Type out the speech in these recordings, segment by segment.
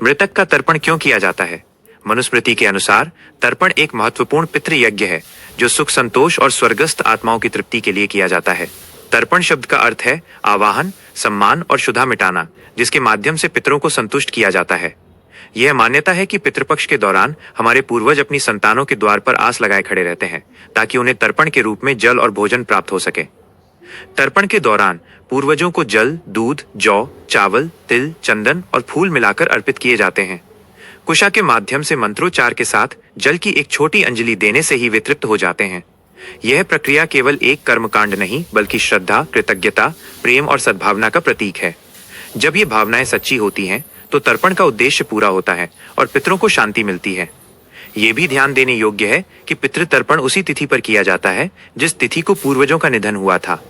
मृतक का तर्पण क्यों किया जाता है? मनुस्मृति के अनुसार तर्पण एक महत्वपूर्ण पितृयज्ञ है जो सुख संतोष और स्वर्गस्थ आत्माओं की तृप्ति के लिए किया जाता है। तर्पण शब्द का अर्थ है आवाहन, सम्मान और क्षुधा मिटाना, जिसके माध्यम से पितरों को संतुष्ट किया जाता है। यह मान्यता है कि पितृपक्ष के दौरान हमारे पूर्वज अपनी संतानों के द्वार पर आस लगाए खड़े रहते हैं ताकि उन्हें तर्पण के रूप में जल और भोजन प्राप्त हो सके। तर्पण के दौरान पूर्वजों को जल, दूध, जौ, चावल, तिल, चंदन और फूल मिलाकर अर्पित किए जाते हैं। कुशा के माध्यम से मंत्रोच्चार के साथ जल की एक छोटी अंजलि देने से ही वे तृप्त हो जाते हैं। यह प्रक्रिया केवल एक कर्मकांड नहीं बल्कि श्रद्धा, कृतज्ञता, प्रेम और सद्भावना का प्रतीक है। जब ये भावनाएं सच्ची होती हैं तो तर्पण का उद्देश्य पूरा होता है और पितरों को शांति मिलती है। ये भी ध्यान देने योग्य है कि पितृतर्पण उसी तिथि पर किया जाता है जिस तिथि को पूर्वजों का निधन हुआ था।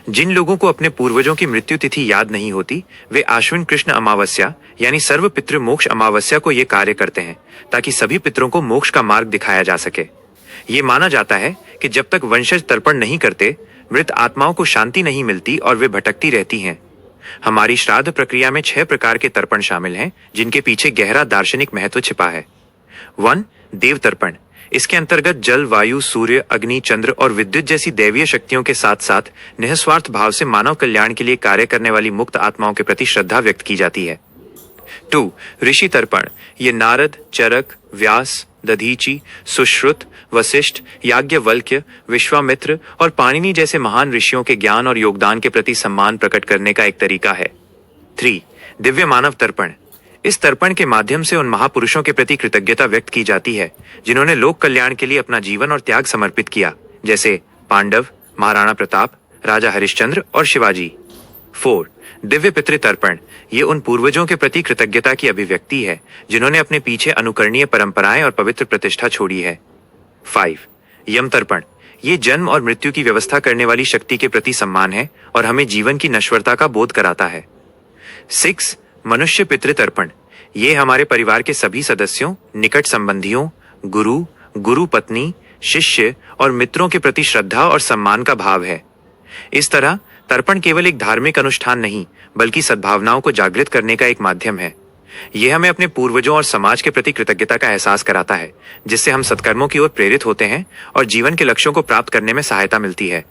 जिन लोगों को अपने पूर्वजों की मृत्यु तिथि याद नहीं होती, वे आश्विन कृष्ण अमावस्या यानी सर्व पितृ मोक्ष अमावस्या को ये कार्य करते हैं ताकि सभी पितरों को मोक्ष का मार्ग दिखाया जा सके। ये माना जाता है कि जब तक वंशज तर्पण नहीं करते, मृत आत्माओं को शांति नहीं मिलती और वे भटकती रहती हैं। हमारी श्राद्ध प्रक्रिया में 6 प्रकार के तर्पण शामिल हैं, जिनके पीछे गहरा दार्शनिक महत्व छिपा है। 1. देव तर्पण। इसके अंतर्गत जल, वायु, सूर्य, अग्नि, चंद्र और विद्युत जैसी दैवीय शक्तियों के साथ साथ निःस्वार्थ भाव से मानव कल्याण के लिए कार्य करने वाली मुक्त आत्माओं के प्रति श्रद्धा व्यक्त की जाती है। 2. ऋषि तर्पण। ये नारद, चरक, व्यास, दधीचि, सुश्रुत, वशिष्ठ, याज्ञवल्क्य, विश्वामित्र और पाणिनि जैसे महान ऋषियों के ज्ञान और योगदान के प्रति सम्मान प्रकट करने का एक तरीका है। 3. दिव्य मानव तर्पण। इस तर्पण के माध्यम से उन महापुरुषों के प्रति कृतज्ञता व्यक्त की जाती है जिन्होंने लोक कल्याण के लिए अपना जीवन और त्याग समर्पित किया, जैसे पांडव, महाराणा प्रताप, राजा हरिश्चंद्र और शिवाजी। 4. दिव्य पितृतर्पण। ये उन पूर्वजों के प्रति कृतज्ञता की अभिव्यक्ति है जिन्होंने अपने पीछे अनुकरणीय परंपराएं और पवित्र प्रतिष्ठा छोड़ी है। 5. यम तर्पण। ये जन्म और मृत्यु की व्यवस्था करने वाली शक्ति के प्रति सम्मान है और हमें जीवन की नश्वरता का बोध कराता है। 6. मनुष्य पितृतर्पण। ये हमारे परिवार के सभी सदस्यों, निकट संबंधियों, गुरु, गुरु पत्नी, शिष्य और मित्रों के प्रति श्रद्धा और सम्मान का भाव है। इस तरह तर्पण केवल एक धार्मिक अनुष्ठान नहीं बल्कि सद्भावनाओं को जागृत करने का एक माध्यम है। यह हमें अपने पूर्वजों और समाज के प्रति कृतज्ञता का एहसास कराता है, जिससे हम सत्कर्मों की ओर प्रेरित होते हैं और जीवन के लक्ष्यों को प्राप्त करने में सहायता मिलती है।